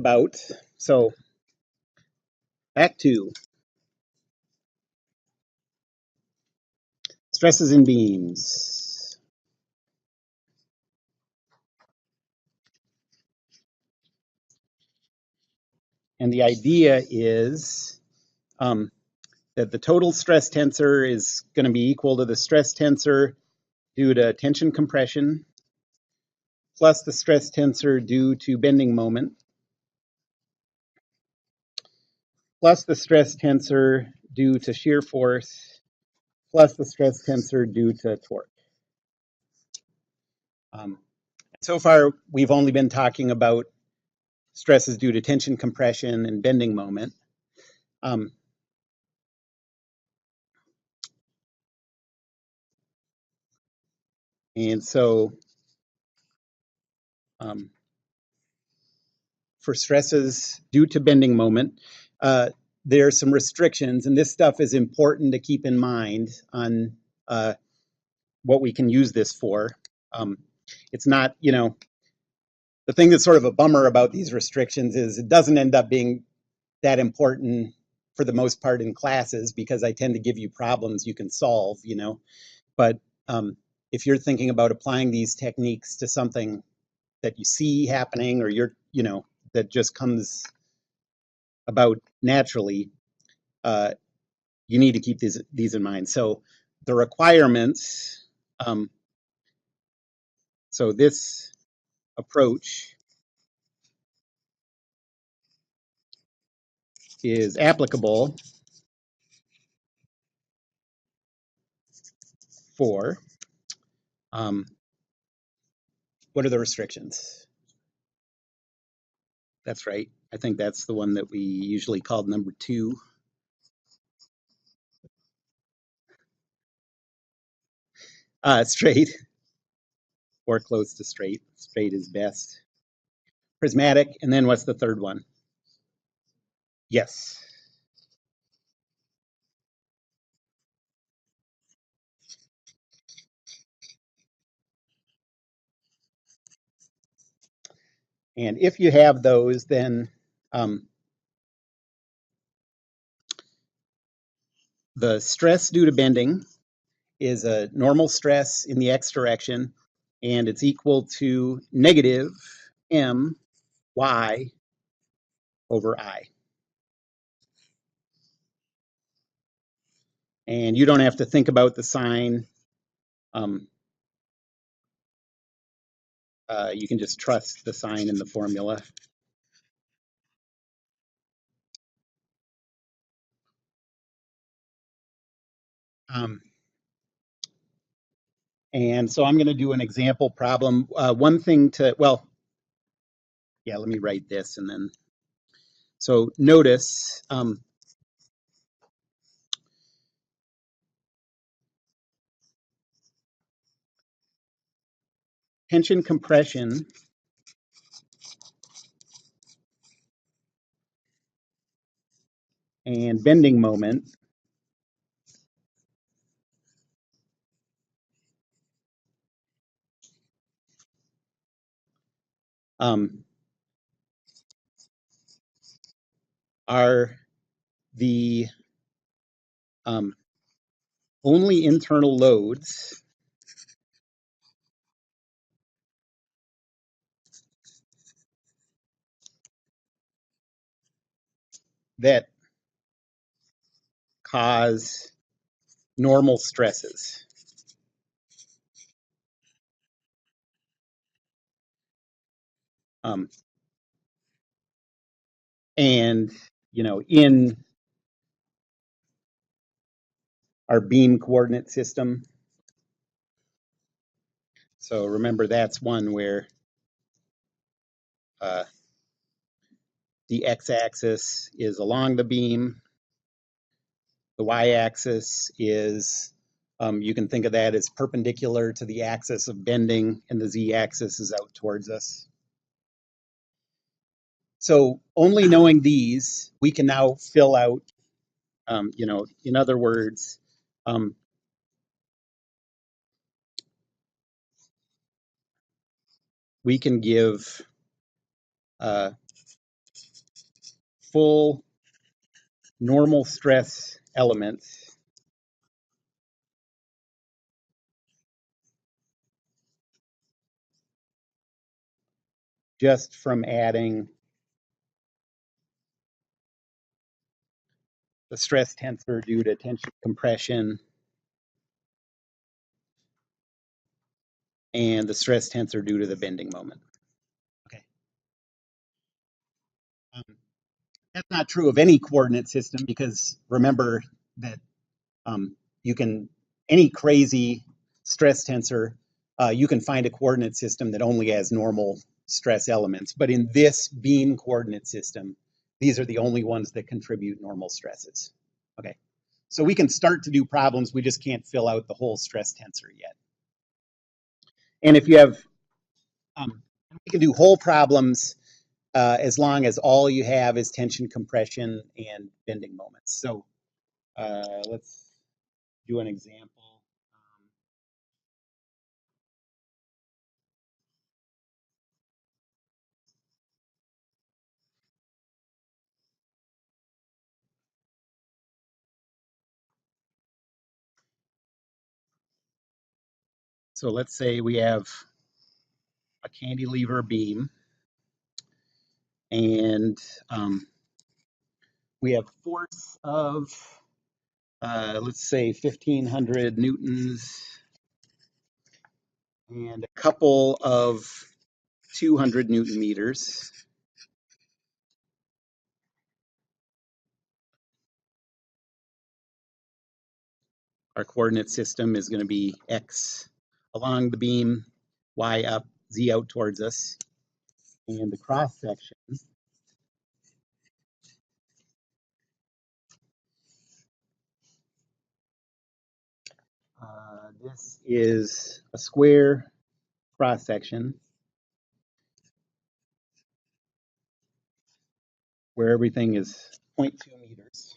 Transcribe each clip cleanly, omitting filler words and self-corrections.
about, so back to stresses in beams. And the idea is that the total stress tensor is going to be equal to the stress tensor due to tension compression plus the stress tensor due to bending moment plus the stress tensor due to shear force plus the stress tensor due to torque. So far, we've only been talking about stresses due to tension compression and bending moment. And so for stresses due to bending moment, there are some restrictions, and this stuff is important to keep in mind on what we can use this for. It's not, the thing that's sort of a bummer about these restrictions is it doesn't end up being that important for the most part in classes because I tend to give you problems you can solve, But if you're thinking about applying these techniques to something that you see happening or that just comes about naturally, you need to keep these in mind. So the requirements, so this approach is applicable for, what are the restrictions? That's right. I think that's the one that we usually called number 2. Straight or close to straight. Straight is best. Prismatic, and then what's the third one? Yes. And if you have those, then the stress due to bending is a normal stress in the x direction, and it's equal to negative my over I. And you don't have to think about the sign. You can just trust the sign in the formula. And so I'm going to do an example problem. One thing to, well, yeah, let me write this and then. So notice tension compression and bending moment are the only internal loads that cause normal stresses. And, in our beam coordinate system. So remember, that's one where the x-axis is along the beam. The y-axis is, you can think of that as perpendicular to the axis of bending, and the z-axis is out towards us. So only knowing these, we can now fill out, in other words, we can give full normal stress elements just from adding the stress tensor due to tension compression and the stress tensor due to the bending moment. Okay. Um, that's not true of any coordinate system because remember that you can, any crazy stress tensor, you can find a coordinate system that only has normal stress elements. But in this beam coordinate system, these are the only ones that contribute normal stresses. Okay, so we can start to do problems, we just can't fill out the whole stress tensor yet. And if you have, we can do whole problems as long as all you have is tension, compression, and bending moments. So let's do an example. So let's say we have a cantilever beam and we have force of, let's say 1500 newtons and a couple of 200 Newton meters. Our coordinate system is going to be X along the beam, Y up, Z out towards us. And the cross section this is a square cross section where everything is 0.2 meters.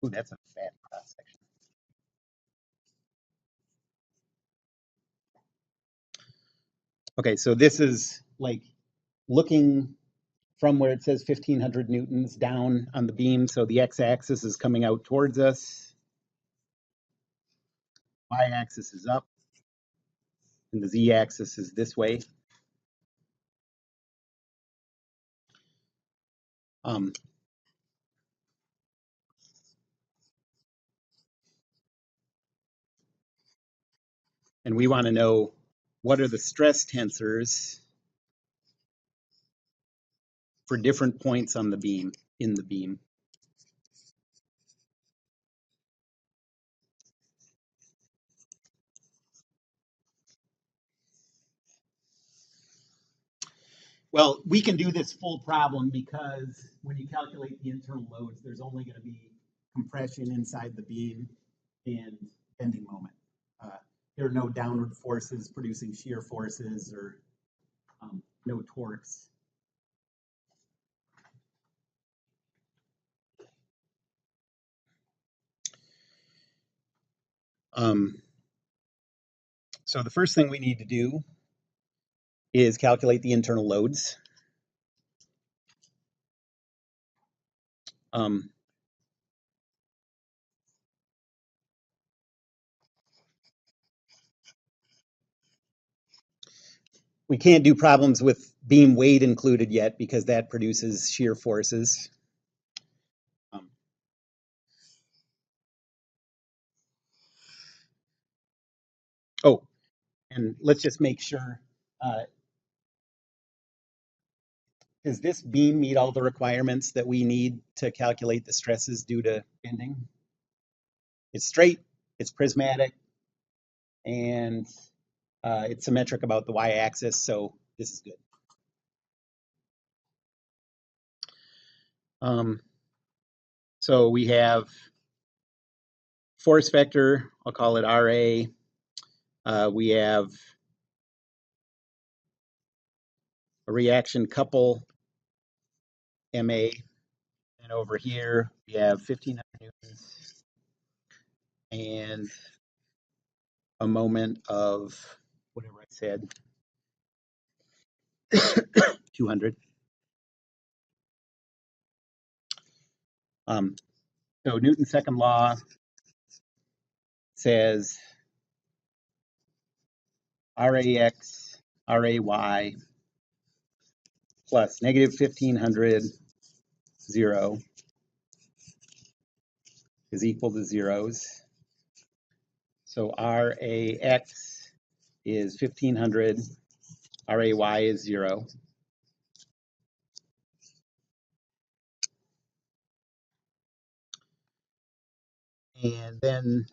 Ooh, that's a fat cross section. Okay, so this is like looking from where it says 1500 newtons down on the beam. So the x-axis is coming out towards us. Y-axis is up. And the z-axis is this way. And we want to know what are the stress tensors for different points on the beam, in the beam. Well, we can do this full problem because when you calculate the internal loads, there's only going to be compression inside the beam and bending moment. There are no downward forces producing shear forces or no torques. So the first thing we need to do is calculate the internal loads. We can't do problems with beam weight included yet because that produces shear forces. Oh, and let's just make sure, does this beam meet all the requirements that we need to calculate the stresses due to bending? It's straight, it's prismatic, and it's symmetric about the y-axis, so this is good. So we have force vector, I'll call it RA. We have a reaction couple, MA. And over here, we have 1500 newtons and a moment of whatever I said, 200. Um, so Newton's second law says RAX, RAY plus negative 1500, 0 is equal to zeros. So RAX is 1500, RAY is 0. And then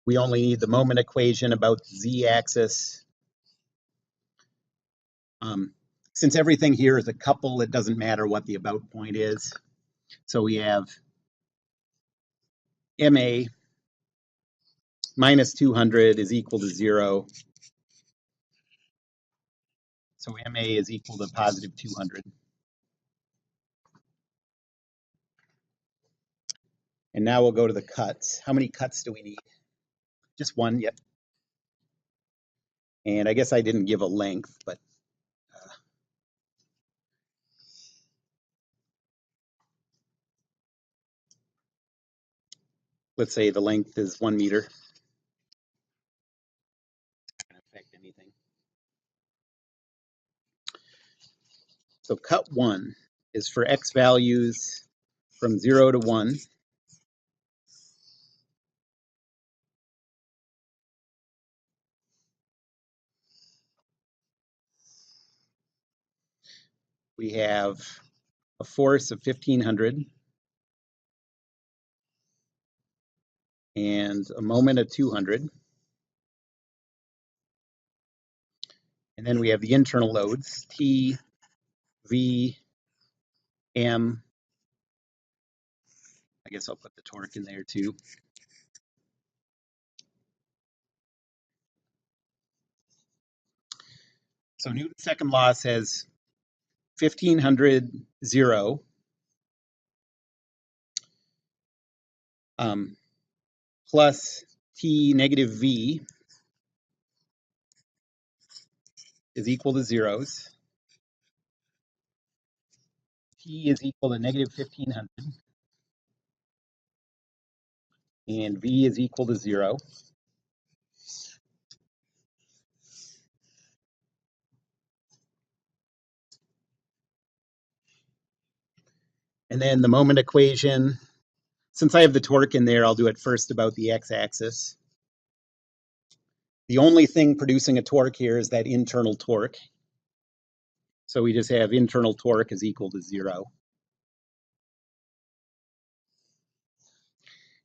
we only need the moment equation about the z-axis. Since everything here is a couple, it doesn't matter what the about point is. So we have MA minus 200 is equal to 0. So MA is equal to positive 200. And now we'll go to the cuts. How many cuts do we need? Just one, yep. And I guess I didn't give a length, but let's say the length is 1 meter. Not going to affect anything. So cut 1 is for x values from 0 to 1. We have a force of 1500 and a moment of 200. And then we have the internal loads, T, V, M. I guess I'll put the torque in there too. So Newton's second law says 1500, 0 plus T negative V is equal to zeros. T is equal to negative 1500 and V is equal to 0. And then the moment equation, since I have the torque in there, I'll do it first about the x-axis. The only thing producing a torque here is that internal torque. So we just have internal torque is equal to 0.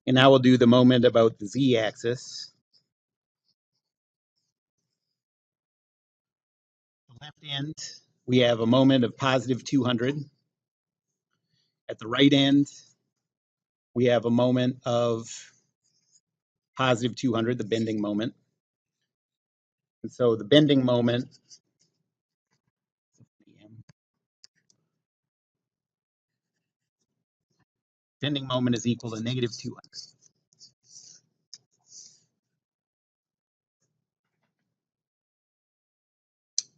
And now we'll do the moment about the z-axis. The left end, we have a moment of positive 200. At the right end, we have a moment of positive 200, the bending moment. And so the bending moment is equal to negative 200.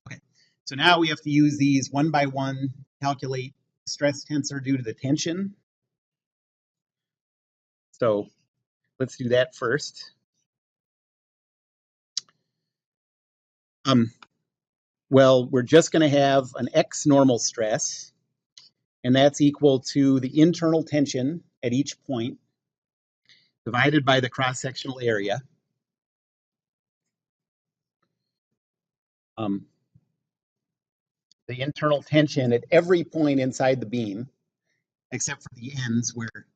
Okay, so now we have to use these one by one, calculate stress tensor due to the tension. So let's do that first. Well, we're just going to have an x normal stress, and that's equal to the internal tension at each point divided by the cross-sectional area. The internal tension at every point inside the beam, except for the ends where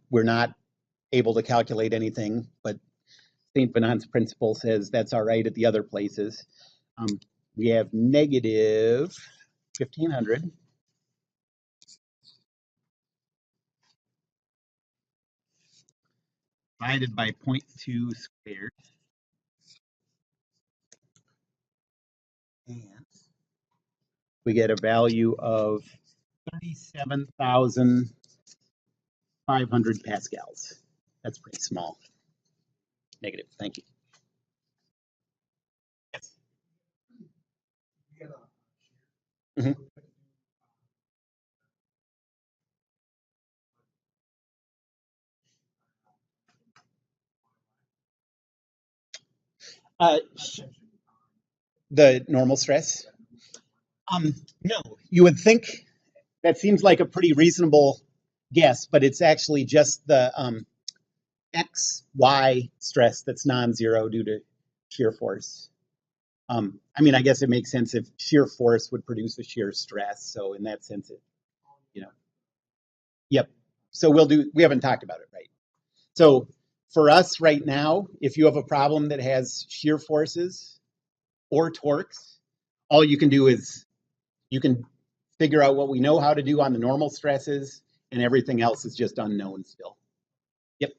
we're not able to calculate anything, but St. Venant's principle says that's all right at the other places. We have negative 1500 divided by 0.2 squared. And we get a value of 37,500 pascals. That's pretty small. Negative, thank you. Yes. Mm-hmm. Uh, the normal stress. No, you would think that seems like a pretty reasonable guess, but it's actually just the x, y stress that's non-zero due to shear force. I mean, I guess it makes sense if shear force would produce a shear stress. So in that sense, you know, yep. So we haven't talked about it, right? So for us right now, if you have a problem that has shear forces or torques, all you can do is you can figure out what we know how to do on the normal stresses, and everything else is just unknown still. Yep.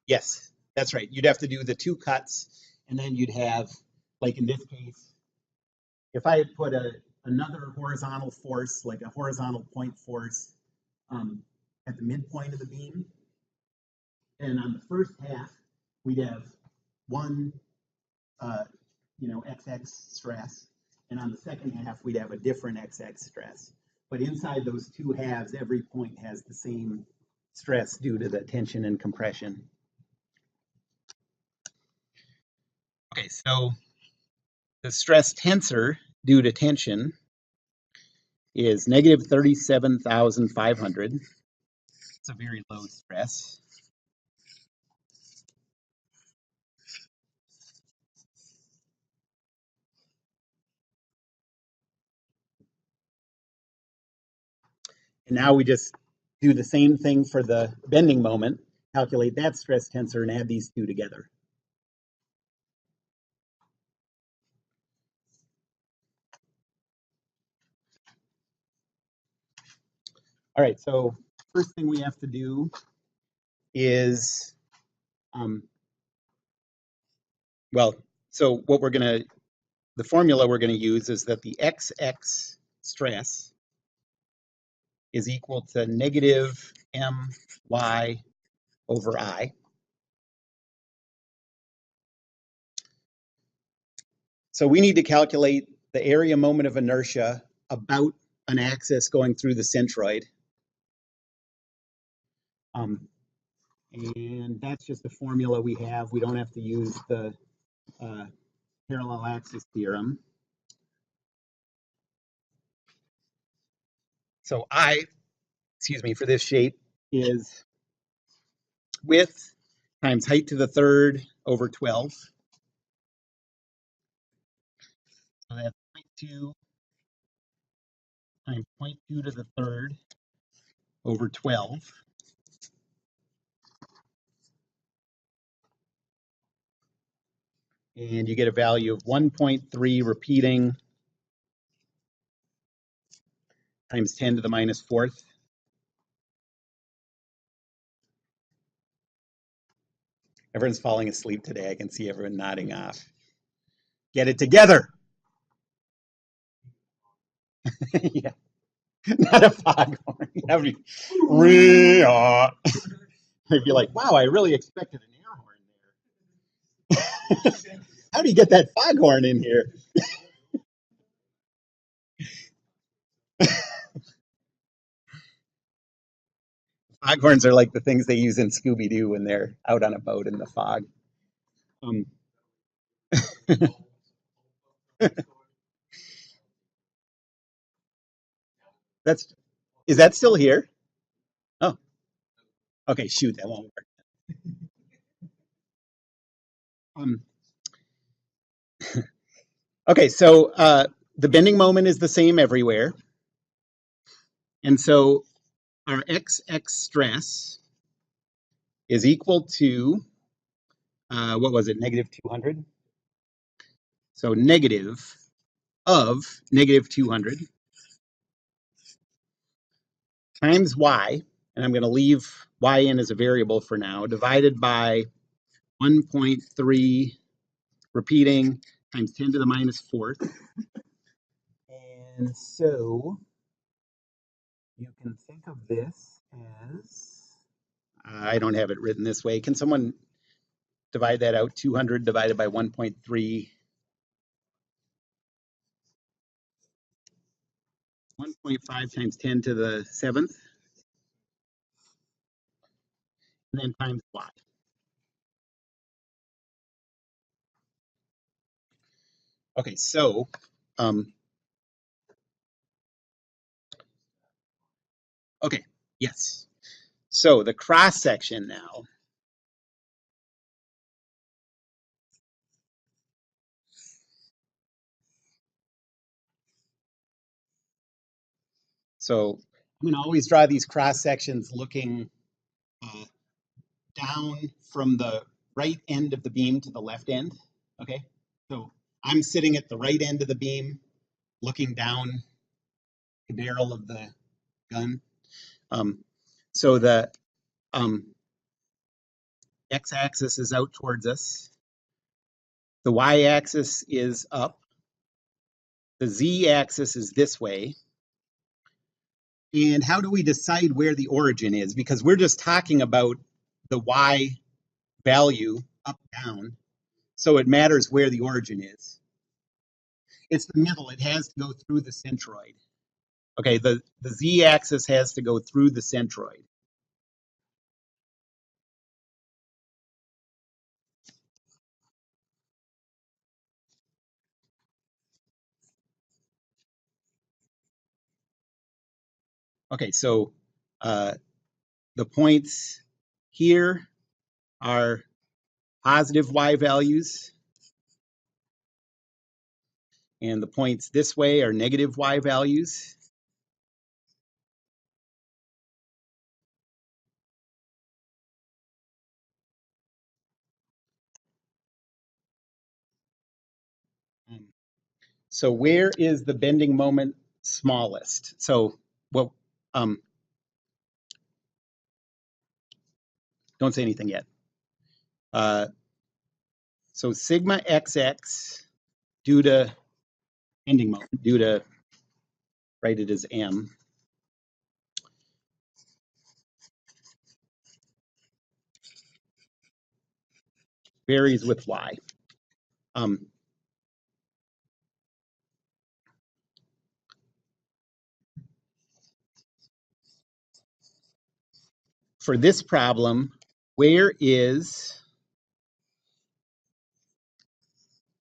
Yes, that's right. You'd have to do the two cuts, and then you'd have, like in this case, if I had put another horizontal force, like a horizontal point force, at the midpoint of the beam, and on the first half, we'd have one, uh, XX stress, and on the second half, we'd have a different XX stress. But inside those two halves, every point has the same stress due to the tension and compression. Okay, so the stress tensor due to tension is negative 37,500. It's a very low stress. And now we just do the same thing for the bending moment, calculate that stress tensor and add these two together. All right, so first thing we have to do is, so the formula we're gonna use is that the XX stress is equal to negative my over I. So we need to calculate the area moment of inertia about an axis going through the centroid. And that's just the formula we have. We don't have to use the parallel axis theorem. So for this shape is width times height to the third over 12. So that's 0.2 times 0.2 to the third over 12. And you get a value of 1.3 repeating times 10 to the minus fourth. Everyone's falling asleep today. I can see everyone nodding off. Get it together. Yeah, not a foghorn. That would be, I'd be like, wow, I really expected an air horn there. How do you get that foghorn in here? Foghorns are like the things they use in Scooby Doo when they're out on a boat in the fog. Um, is that still here? Oh, okay. Shoot, that won't work. Um, okay, so the bending moment is the same everywhere, and so our XX stress is equal to what was it? Negative 200. So negative of negative 200 times y, and I'm going to leave y in as a variable for now, divided by 1.3 repeating times 10 to the minus fourth. And so you can think of this as, I don't have it written this way. Can someone divide that out? 200 divided by 1.3. 1.5 times 10 to the seventh. and then times y. Okay, so okay, yes. So the cross section now. So I'm going to always draw these cross sections looking uh, down from the right end of the beam to the left end. Okay, so I'm sitting at the right end of the beam, looking down the barrel of the gun. Um, so the um, x-axis is out towards us. The y-axis is up. The z-axis is this way. And how do we decide where the origin is? Because we're just talking about the y value up, down. So it matters where the origin is. It's the middle. It has to go through the centroid. Okay, the z-axis has to go through the centroid. Okay, so the points here are positive y values, and the points this way are negative y values. So where is the bending moment smallest? So, well, don't say anything yet. So sigma xx due to bending moment, due to, write it as m, varies with y. Um, for this problem, where is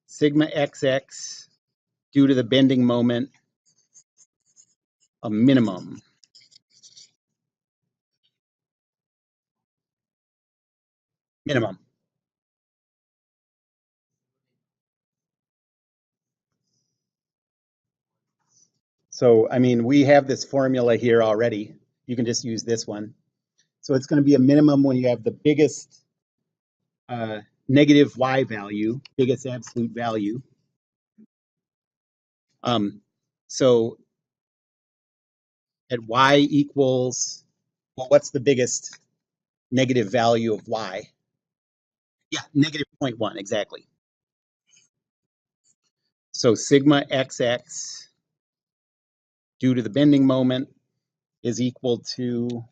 sigma xx due to the bending moment a minimum? Minimum. So, I mean, we have this formula here already. You can just use this one. So it's going to be a minimum when you have the biggest negative y value, biggest absolute value. So at y equals, well, what's the biggest negative value of y? Yeah, negative 0.1, exactly. So sigma xx due to the bending moment is equal to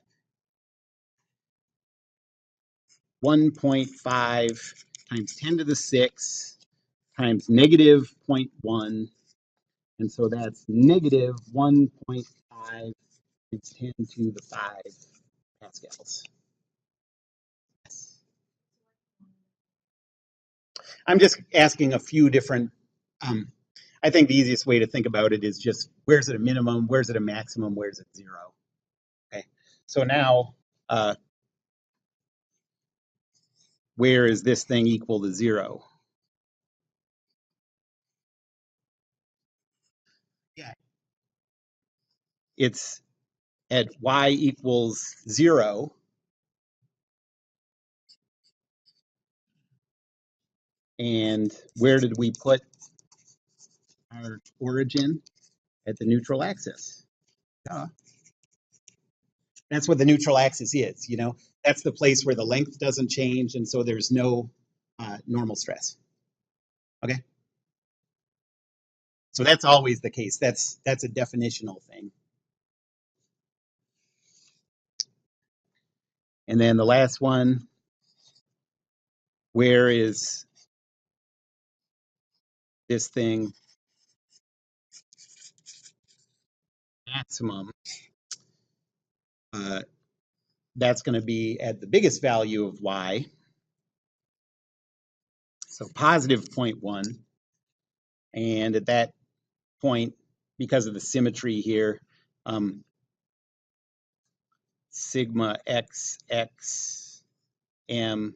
1.5 times 10 to the 6 times negative 0.1. And so that's negative 1.5 times 10 to the 5 pascals. I'm just asking a few different, I think the easiest way to think about it is just where's it a minimum, where's it a maximum, where's it zero? Okay, so now where is this thing equal to zero? Yeah, it's at y equals 0. And where did we put our origin? At the neutral axis. That's what the neutral axis is, you know? That's the place where the length doesn't change, and so there's no normal stress. Okay? So that's always the case. That's a definitional thing. And then the last one, where is this thing maximum? that's going to be at the biggest value of y. So positive 0.1. And at that point, because of the symmetry here, sigma x m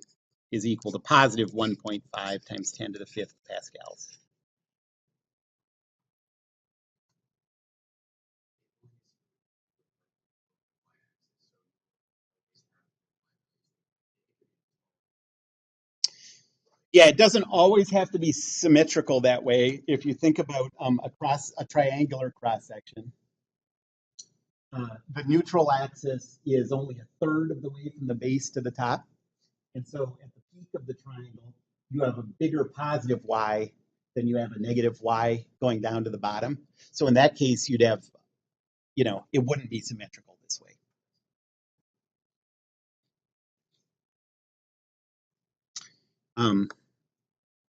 is equal to positive 1.5 times 10 to the 5th pascals. Yeah, it doesn't always have to be symmetrical that way. If you think about a triangular cross section, the neutral axis is only a third of the way from the base to the top. And so at the peak of the triangle, you have a bigger positive y than you have a negative y going down to the bottom. So in that case, you'd have, it wouldn't be symmetrical this way.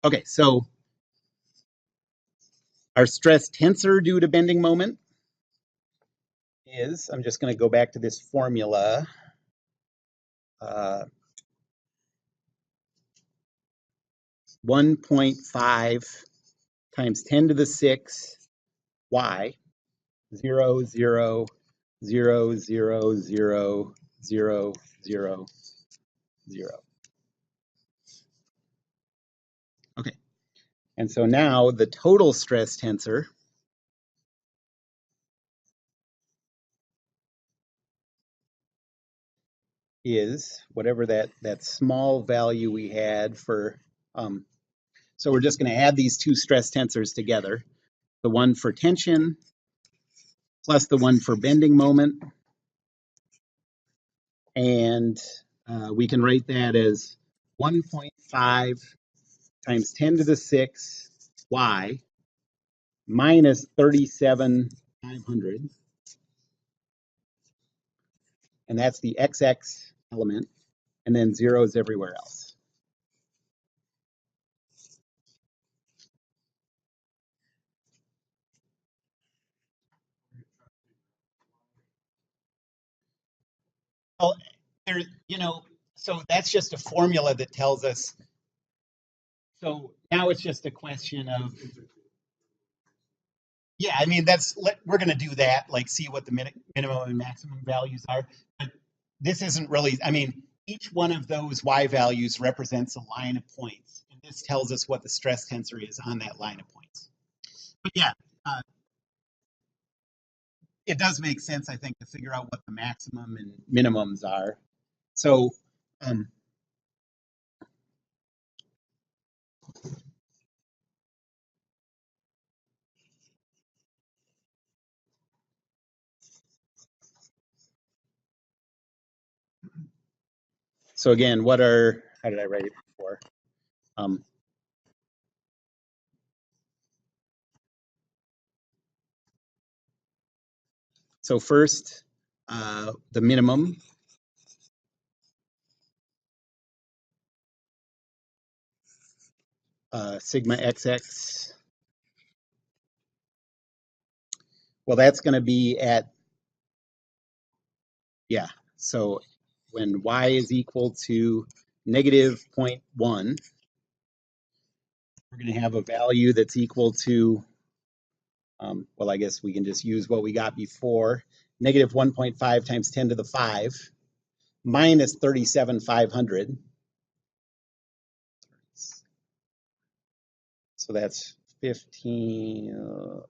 Okay, so our stress tensor due to bending moment is, I'm just going to go back to this formula. 1.5 times 10 to the 6 y, 0, 0, 0, 0, 0, 0, 0, 0. Okay, and so now the total stress tensor is whatever that small value we had for, so we're just going to add these two stress tensors together. The one for tension plus the one for bending moment. And we can write that as 1.5 times 10 to the 6 y minus 37,500. And that's the XX element, and then zeros everywhere else. Well, there, so that's just a formula that tells us. So now it's just a question of, yeah, I mean, we're going to do that, like see what the minimum and maximum values are. But this isn't really, I mean, each one of those y values represents a line of points. And this tells us what the stress tensor is on that line of points. But yeah, it does make sense, I think, to figure out what the maximum and minimums are. So, so again, how did I write it before? So first, the minimum. Sigma XX. Well, that's going to be at, yeah, so when y is equal to negative 0.1, we're going to have a value that's equal to, well, I guess we can just use what we got before, negative 1.5 times 10 to the 5 minus 37,500. So that's 15.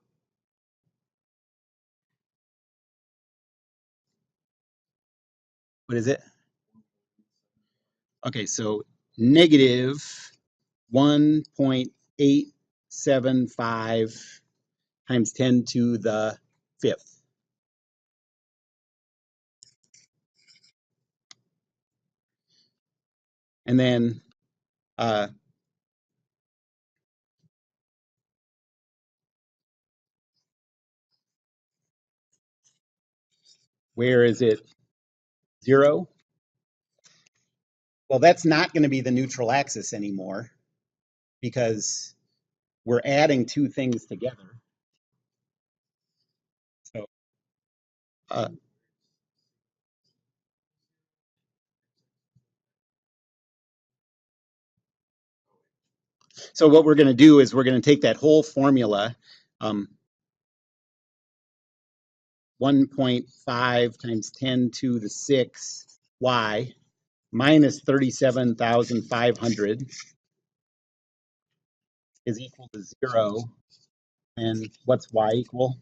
What is it? Okay, so negative 1.875 times 10 to the 5th. And then where is it? 0? Well, that's not going to be the neutral axis anymore because we're adding two things together. So So what we're going to do is we're going to take that whole formula, 1.5 times 10 to the 6 y minus 37,500 is equal to 0. And what's y equal?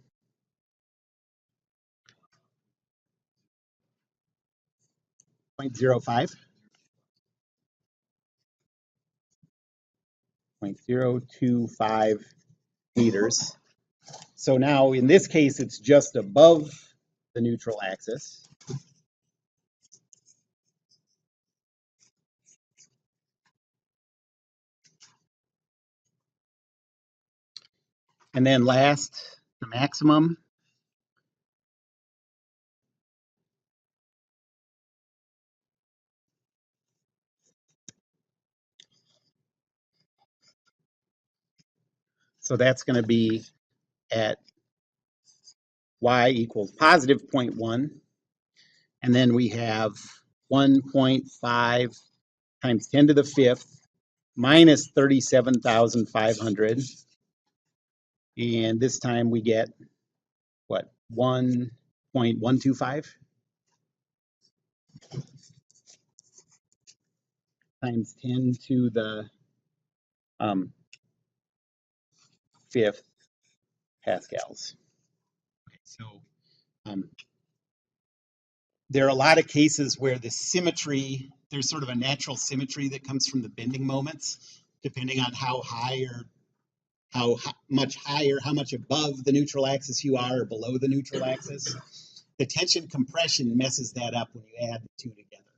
0.05? 0.025 meters. So now in this case, it's just above the neutral axis. And then last, the maximum. So that's going to be at y equals positive 0.1. And then we have 1.5 times 10 to the 5th minus 37,500. And this time we get, what, 1.125 times 10 to the 5th pascals. Okay, so there are a lot of cases where the symmetry, there's sort of a natural symmetry that comes from the bending moments, depending on how high or how much higher, how much above the neutral axis you are or below the neutral axis. The tension compression messes that up when you add the two together,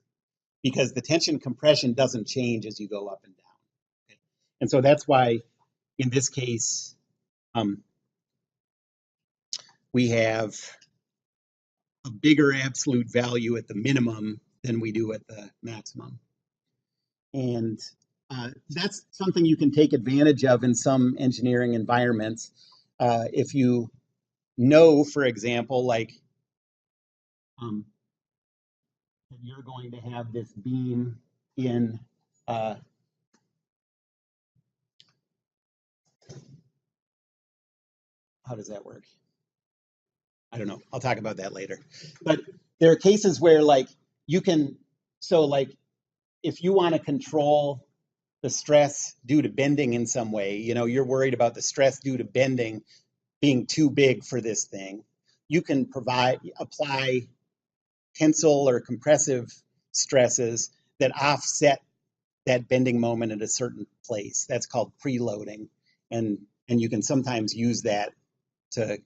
because the tension compression doesn't change as you go up and down. Okay? And so that's why in this case, we have a bigger absolute value at the minimum than we do at the maximum. And that's something you can take advantage of in some engineering environments. If you know, for example, like that you're going to have this beam in how does that work? I don't know. I'll talk about that later. But there are cases where like you can, so like if you want to control the stress due to bending in some way, you know, you're worried about the stress due to bending being too big for this thing, you can apply tensile or compressive stresses that offset that bending moment at a certain place. That's called preloading. And you can sometimes use that to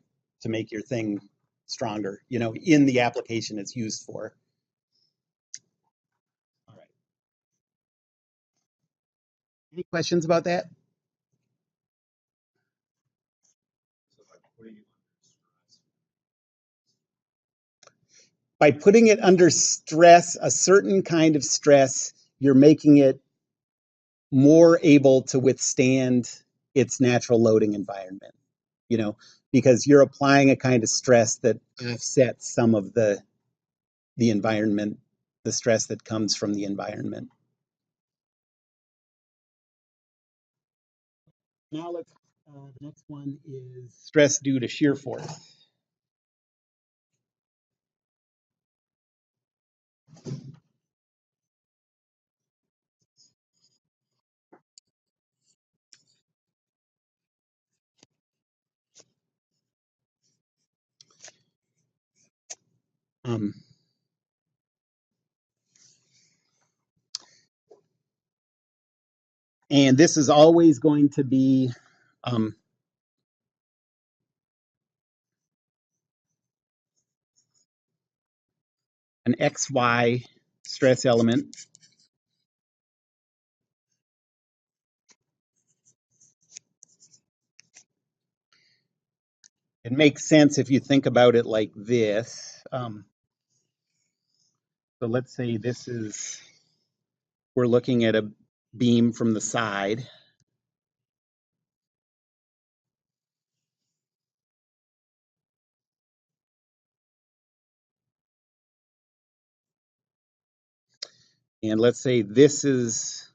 make your thing stronger, you know, in the application it's used for. All right. Any questions about that? By putting it under stress, a certain kind of stress, you're making it more able to withstand its natural loading environment, you know, because you're applying a kind of stress that offsets some of the environment, the stress that comes from the environment. Now let's, the next one is stress due to shear force. Um, and this is always going to be an XY stress element. It makes sense if you think about it like this. So let's say this is, we're looking at a beam from the side. And let's say this is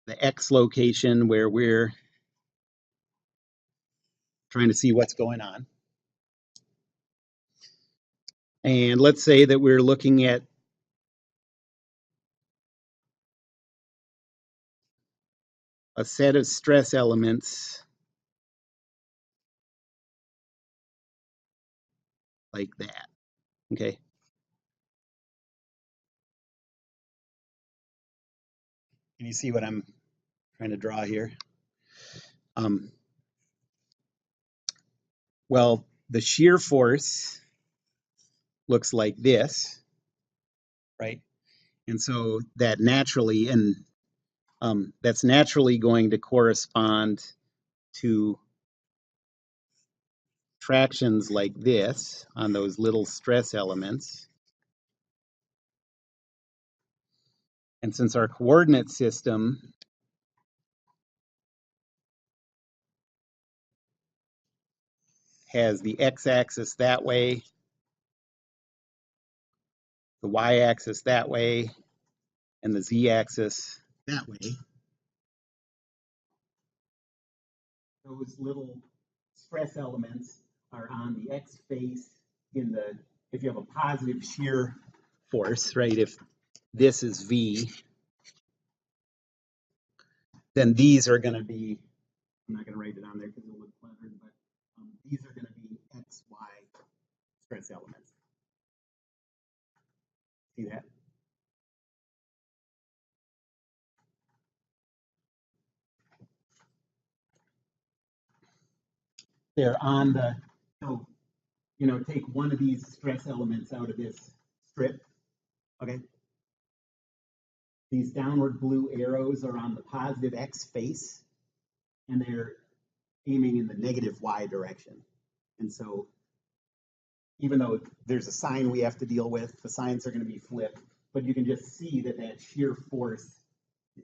the X location where we're trying to see what's going on. And let's say that we're looking at a set of stress elements like that, okay? Can you see what I'm trying to draw here? Well, the shear force looks like this, right? And so that naturally, and that's naturally going to correspond to tractions like this on those little stress elements. And since our coordinate system has the x-axis that way, the y-axis that way, and the z-axis that way, those little stress elements are on the x face in the, if you have a positive shear force, right, if this is V, then these are going to be, I'm not going to write it on there because it'll look cluttered, but these are going to be X, Y stress elements. See that? They're on the, so, you know, take one of these stress elements out of this strip, okay? These downward blue arrows are on the positive X face, and they're aiming in the negative Y direction. And so even though there's a sign we have to deal with, the signs are going to be flipped, but you can just see that that shear force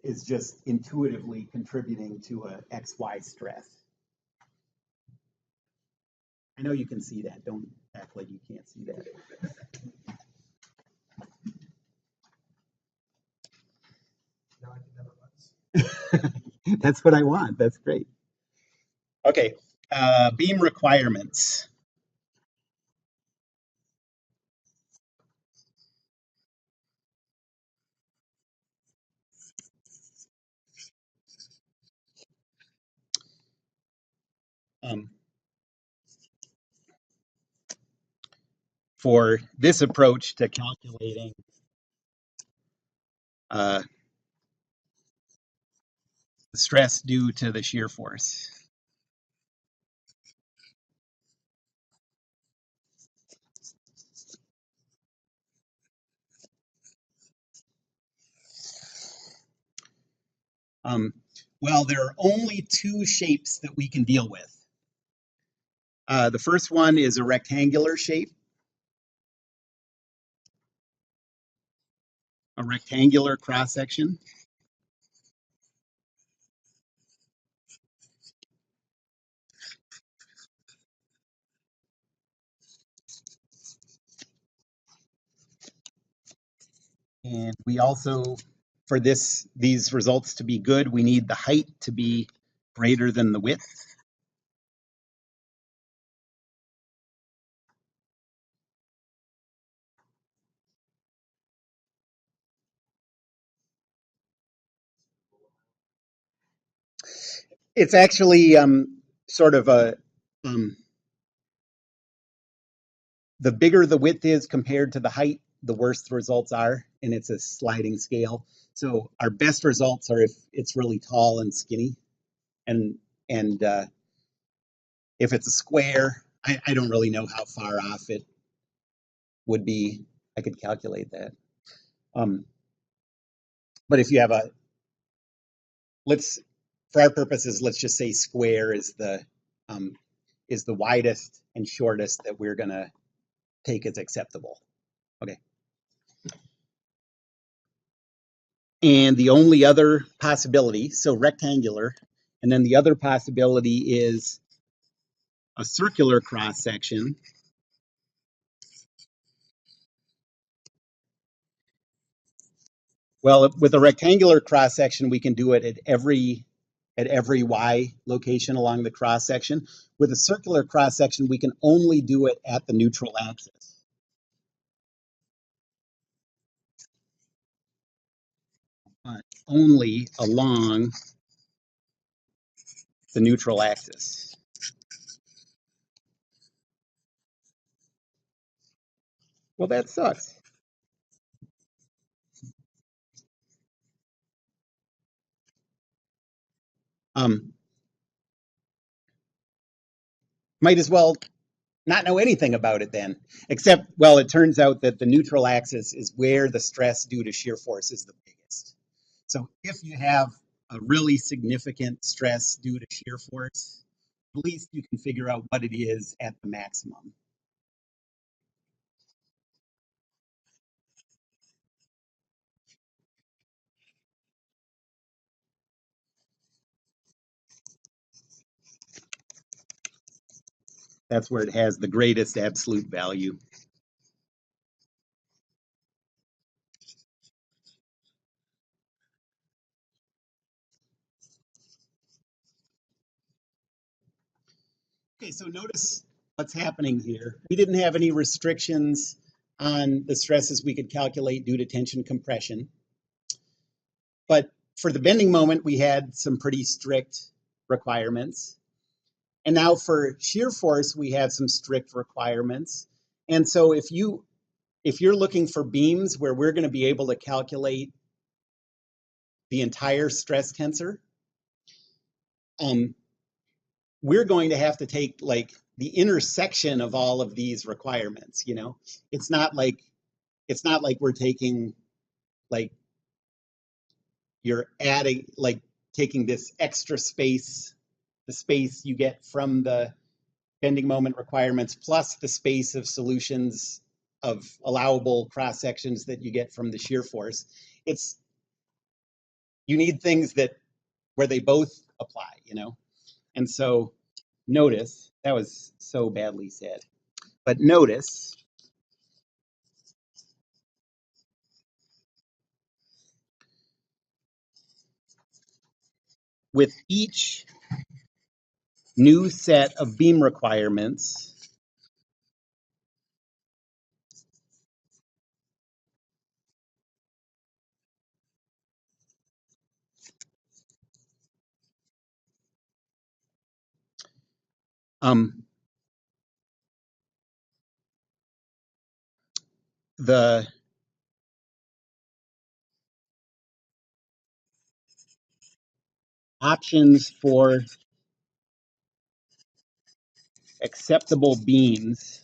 is just intuitively contributing to a XY stress. I know you can see that. Don't act like you can't see that. That's what I want. That's great. Okay, beam requirements. For this approach to calculating the stress due to the shear force. Well, there are only two shapes that we can deal with. The first one is a rectangular shape. A rectangular cross section. And we also, for these results to be good, we need the height to be greater than the width. It's actually sort of a, the bigger the width is compared to the height, the worse the results are, and it's a sliding scale. So our best results are if it's really tall and skinny, and if it's a square, I don't really know how far off it would be. I could calculate that. But if you have a, let's, for our purposes, let's just say square is the widest and shortest that we're gonna take as acceptable. Okay. And the only other possibility, so rectangular, and then the other possibility is a circular cross section. Well, with a rectangular cross section, we can do it at every y location along the cross section. With a circular cross section, we can only do it at the neutral axis. Only along the neutral axis. Well, that sucks. Um, might as well not know anything about it then, except, well, it turns out that the neutral axis is where the stress due to shear force is the biggest. So if you have a really significant stress due to shear force, at least you can figure out what it is at the maximum. That's where it has the greatest absolute value. Okay, so notice what's happening here. We didn't have any restrictions on the stresses we could calculate due to tension compression. But for the bending moment, we had some pretty strict requirements. And now for shear force, we have some strict requirements. And so if you're looking for beams where we're going to be able to calculate the entire stress tensor, we're going to have to take like the intersection of all of these requirements. It's not like we're taking like you're adding like taking this extra space, the space you get from the bending moment requirements plus the space of solutions of allowable cross sections that you get from the shear force. You need things that where they both apply. And so notice, that was so badly said, but notice with each new set of beam requirements, the options for acceptable beams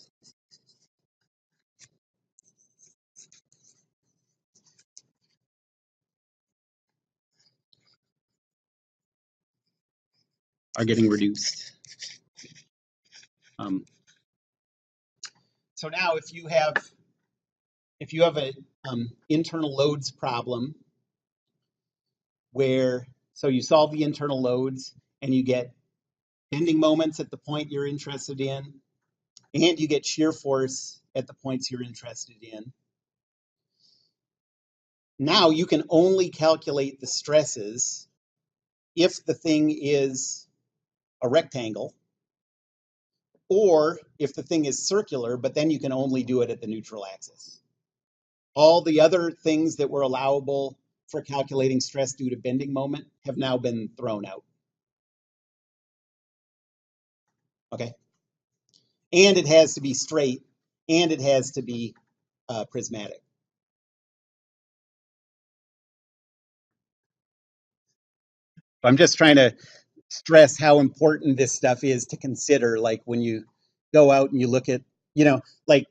are getting reduced. So now if you have a internal loads problem where, so you solve the internal loads and you get bending moments at the point you're interested in, and you get shear force at the points you're interested in. Now you can only calculate the stresses if the thing is a rectangle, or if the thing is circular, but then you can only do it at the neutral axis. All the other things that were allowable for calculating stress due to bending moment have now been thrown out. Okay. And it has to be straight, and it has to be prismatic. I'm just trying to stress how important this stuff is to consider, like when you go out and you look at, like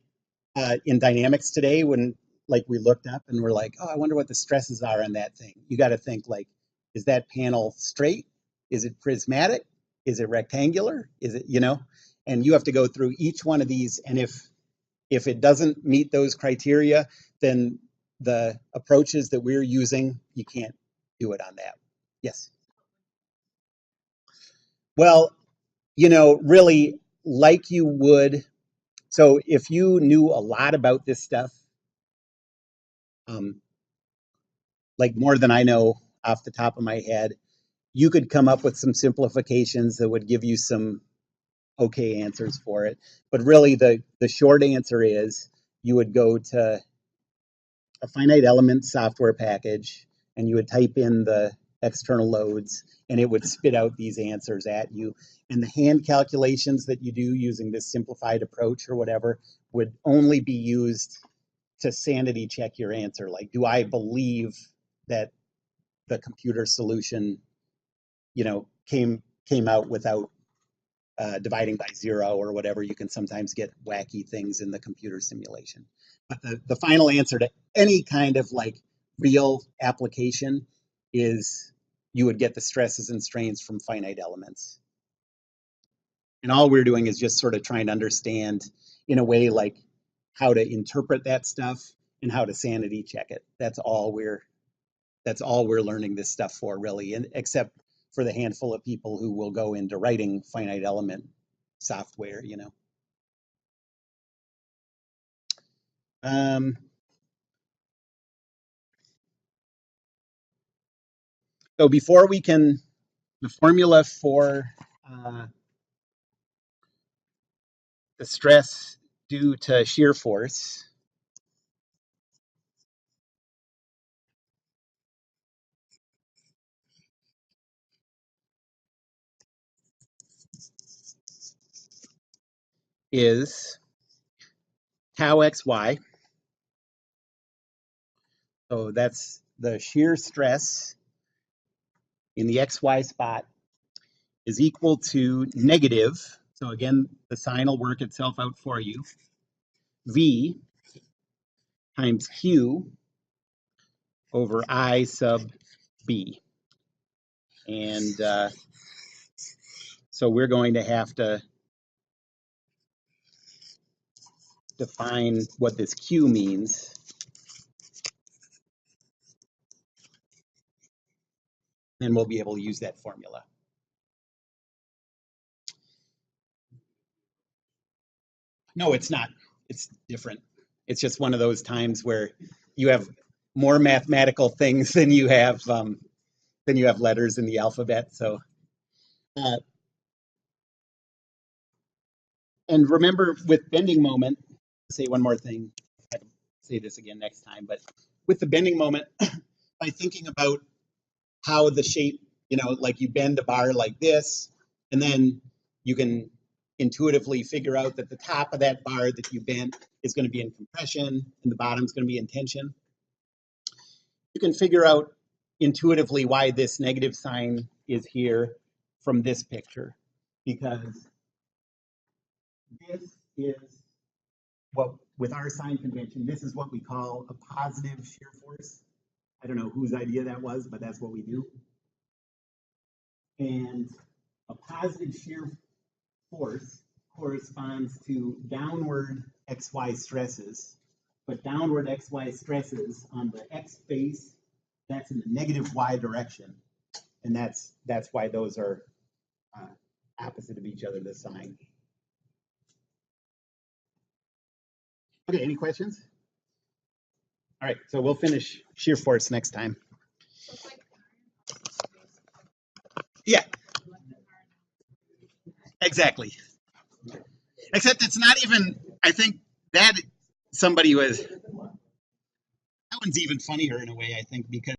in dynamics today, when like we looked up and we're like, oh, I wonder what the stresses are on that thing. You got to think like, is that panel straight? Is it prismatic? Is it rectangular? Is it, and you have to go through each one of these. And if it doesn't meet those criteria, then the approaches that we're using, you can't do it on that. Yes. Well, really like you would. So if you knew a lot about this stuff, like more than I know off the top of my head. You could come up with some simplifications that would give you some okay answers for it. But really, the short answer is you would go to a finite element software package and you would type in the external loads and it would spit out these answers at you. And the hand calculations that you do using this simplified approach or whatever would only be used to sanity check your answer. Like, do I believe that the computer solution, came out without dividing by zero or whatever? You can sometimes get wacky things in the computer simulation. But the final answer to any kind of like real application is you would get the stresses and strains from finite elements. And all we're doing is just sort of trying to understand in a way like how to interpret that stuff and how to sanity check it. That's all we're learning this stuff for, really, and except for the handful of people who will go into writing finite element software, So before we can, the formula for the stress due to shear force is tau xy. So that's the shear stress in the xy spot is equal to negative. So again, the sign will work itself out for you. V times Q over I sub B. And so we're going to have to define what this Q means. Then we'll be able to use that formula. No, it's not. It's different. It's just one of those times where you have more mathematical things than you have letters in the alphabet. So, and remember, with bending moment, I'll say one more thing. I'll say this again next time, but with the bending moment, by thinking about how the shape, like you bend a bar like this, and then you can intuitively figure out that the top of that bar that you bent is going to be in compression and the bottom is going to be in tension. You can figure out intuitively why this negative sign is here from this picture, because this is what, with our sign convention, this is what we call a positive shear force. I don't know whose idea that was, but that's what we do. And a positive shear force corresponds to downward XY stresses, but downward XY stresses on the X face, that's in the negative Y direction. And that's why those are opposite of each other, the sign. Okay, any questions? All right, so we'll finish shear force next time. Yeah, exactly. Except it's not even, I think that somebody was, that one's even funnier in a way, I think, because